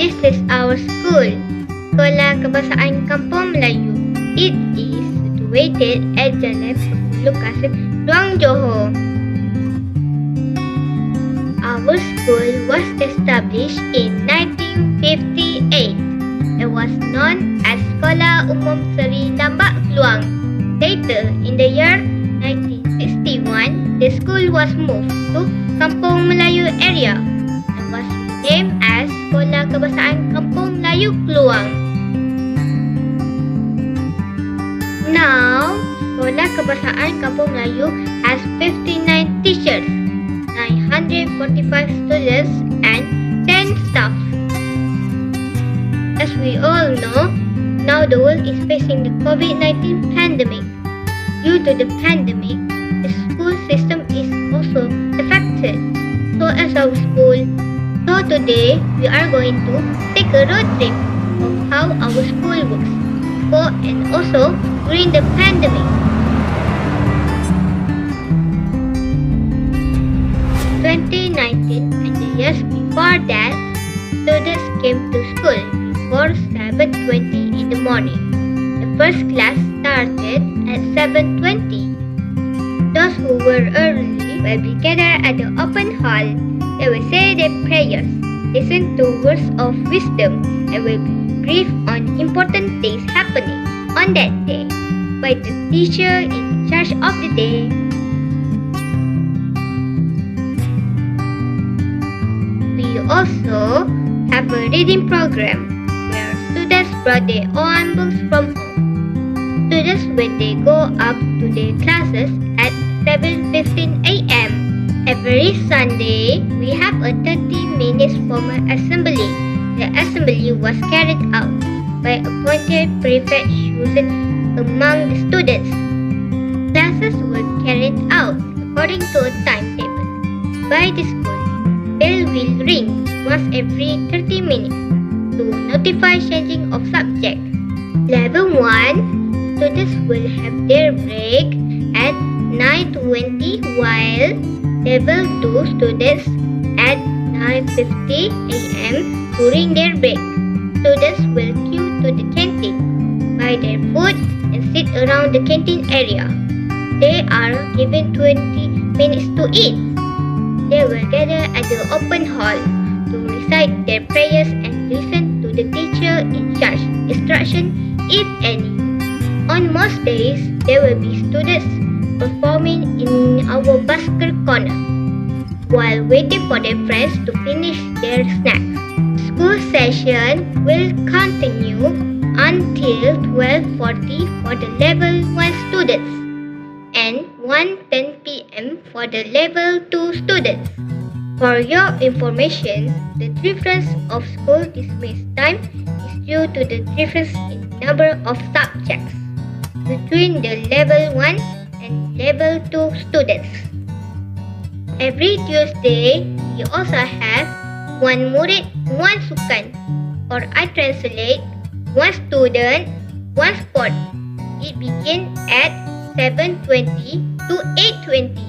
This is our school, Sekolah Kebangsaan Kampong Melayu. It is situated at Jalan Lukas, Ruang Johor. Our school was established in 1958. It was known as Sekolah Umum Seri Tambak Keluang. Later, in the year 1961, the school was moved to Kampong Melayu area and was renamed as Sekolah Kebangsaan Kampong Melayu Keluang. Now, Sekolah Kebangsaan Kampong Melayu has 59 teachers, 945 students and 10 staff. As we all know, now the world is facing the COVID-19 pandemic. Due to the pandemic, the school system is also affected. So as our school, today we are going to take a road trip of how our school works before and also during the pandemic. 2019 and the years before that, students came to school before 7:20 in the morning. The first class started at 7:20. Those who were early will be gathered at the open hall. They will say their prayers, listen to words of wisdom, and will be briefed on important things happening on that day by the teacher in charge of the day. We also have a reading program where students brought their own books from home. Students, when they go up to their classes at 7:15 a.m. Every Sunday, we have a 30 minutes formal assembly. The assembly was carried out by appointed prefects chosen among the students. Classes were carried out according to a timetable by the school. Bell will ring once every 30 minutes to notify changing of subject. Level 1, students will have their break at 9:20 while Level 2 students at 9:50 a.m. during their break. Students will queue to the canteen, buy their food and sit around the canteen area. They are given 20 minutes to eat. They will gather at the open hall to recite their prayers and listen to the teacher in charge instruction if any. On most days, there will be students performing in our basket corner while waiting for their friends to finish their snacks. School session will continue until 12:40 for the level 1 students and 1:10 p.m. for the level 2 students. For your information, the difference of school dismissed time is due to the difference in number of subjects between the level 1 and level 2 students. Every Tuesday, we also have one murid, one sukan, or I translate, one student, one sport. It begins at 7:20 to 8:20.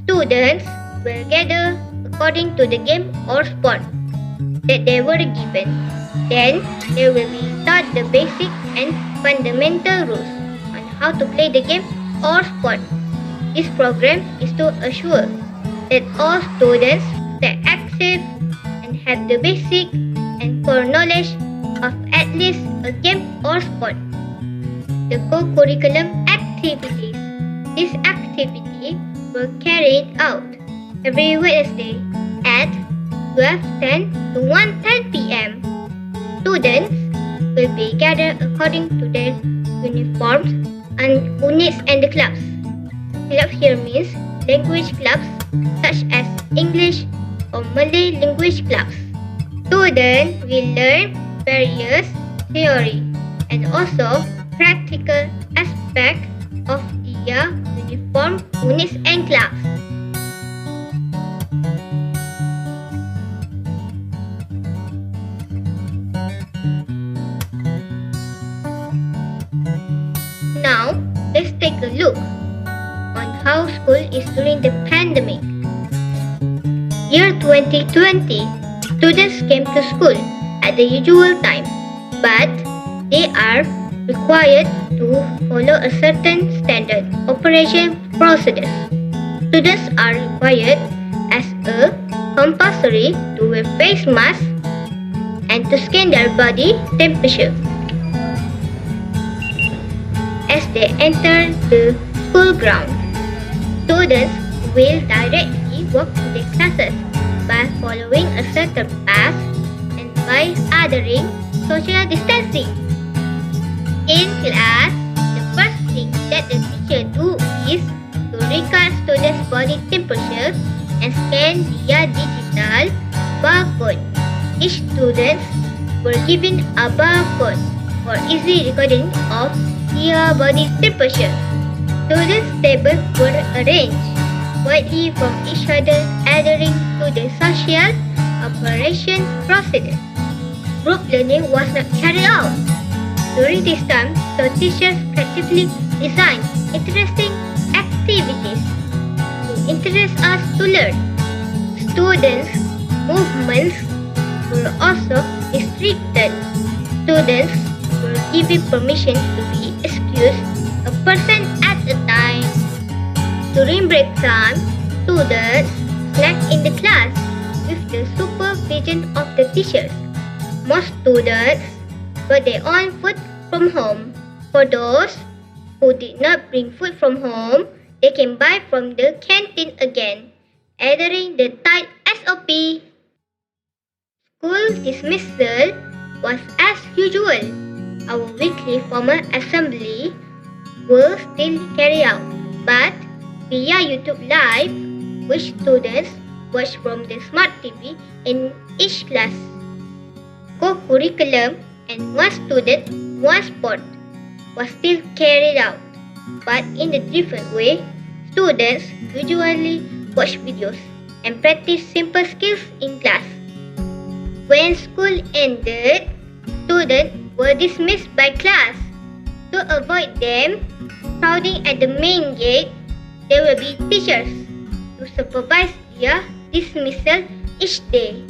Students will gather according to the game or sport that they were given. Then, they will be taught the basic and fundamental rules on how to play the game or sport. This program is to assure that all students stay active and have the basic and core knowledge of at least a game or sport. The co-curriculum activities. This activity were carried out every Wednesday at 12:10 to 1:10 p.m. Students will be gathered according to their uniforms and units and the clubs. Club here means language clubs such as English or Malay language clubs. Students will learn various theory and also practical aspects of their uniform units and clubs. Now, let's take a look on how school is during the pandemic. Year 2020, students came to school at the usual time, but they are required to follow a certain standard operation procedure. Students are required as a compulsory to wear face masks and to scan their body temperature as they enter the school ground. Students will directly walk to their classes by following a certain path and by adhering social distancing. In class, the first thing that the teacher do is to record students' body temperature and scan via digital barcode. Each student were given a barcode for easy recording of their body temperature. Students' tables were arranged widely from each other, adhering to the social operation procedure. Group learning was not carried out. During this time, the teachers creatively designed interesting activities to interest us to learn. Students' movements were also restricted. Students were given permission to be excused a person at a time. During break time, students slept in the class with the supervision of the teachers. Most students brought their own food from home. For those who did not bring food from home, they can buy from the canteen again, adhering the tight SOP. School dismissal was as usual. Our weekly formal assembly will still carry out, but via YouTube Live, which students watch from the smart TV in each class. Co-curriculum and one student, one sport was still carried out, but in a different way. Students usually watch videos and practice simple skills in class. When school ended, students were dismissed by class. To avoid them crowding at the main gate, there will be teachers to supervise their dismissal each day.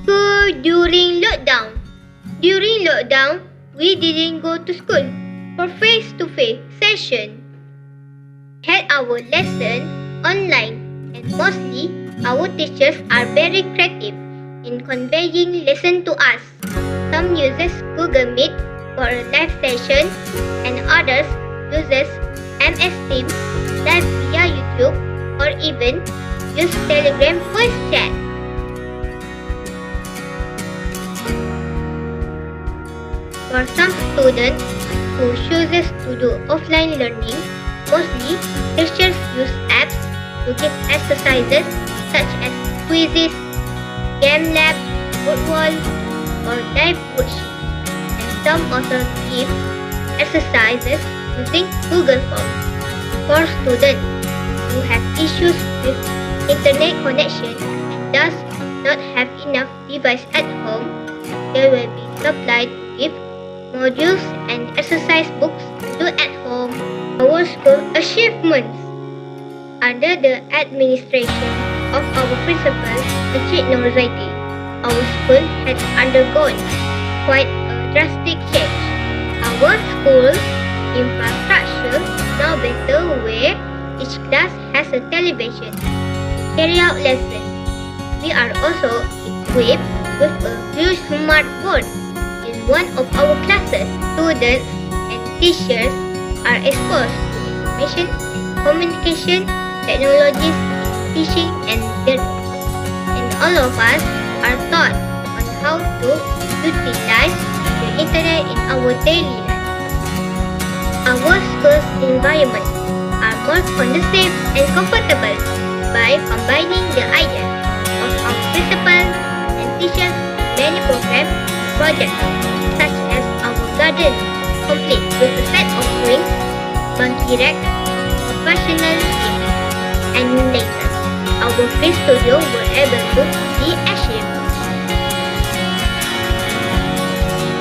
School during lockdown. During lockdown, we didn't go to school for face-to-face session. Had our lesson online, and mostly our teachers are very creative in conveying lesson to us. Some uses Google Meet for a live session, and others uses MS Teams live via YouTube, or even use Telegram voice chat. For some students who chooses to do offline learning, mostly teachers use apps to give exercises such as quizzes, game lab, wood wall, or live worksheet. And some also give exercises using Google Forms. For students who have issues with internet connection and thus not have enough device at home, they will be supplied with modules and exercise books to do at home. Our school achievements. Under the administration of our principal, Encik Nurzaidi, our school had undergone quite a drastic change. Our school infrastructure now better where each class has a television to carry out lessons. We are also equipped with a huge smart board. In one of our classes, students and teachers are exposed to information and communication technologies in teaching and learning. And all of us are taught on how to utilize the internet in our daily life. Our school's environment are more conducive and comfortable by combining the ideas of our principal and teachers in many programs and projects, such as our garden, complete with a set of swings, monkey rack, professional games, and later, our free studio were able to be achieved.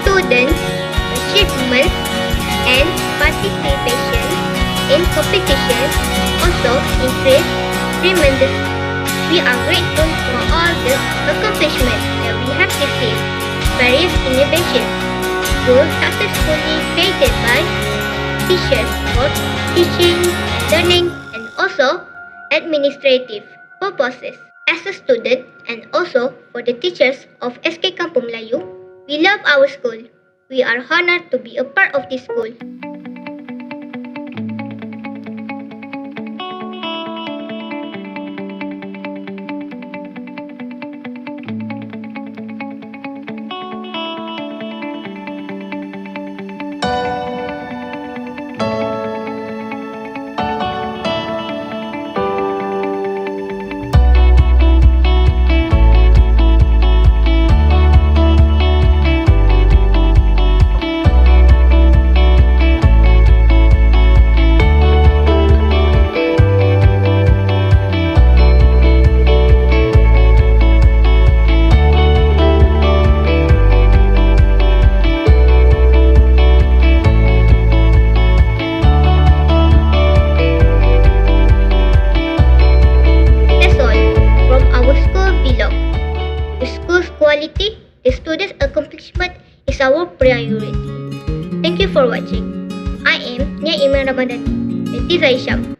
Students' achievements and participation in competitions also increased tremendously. We are grateful for all the accomplishments that we have received, various innovations, tools successfully created by teachers for teaching, learning, and also administrative purposes. As a student and also for the teachers of SK Kampong Melayu, we love our school. We are honored to be a part of this school. That's all from our school below. The school's quality, the students' accomplishment is our priority. Thank you for watching. I am Nia Iman Ramadhani. This is Aisham.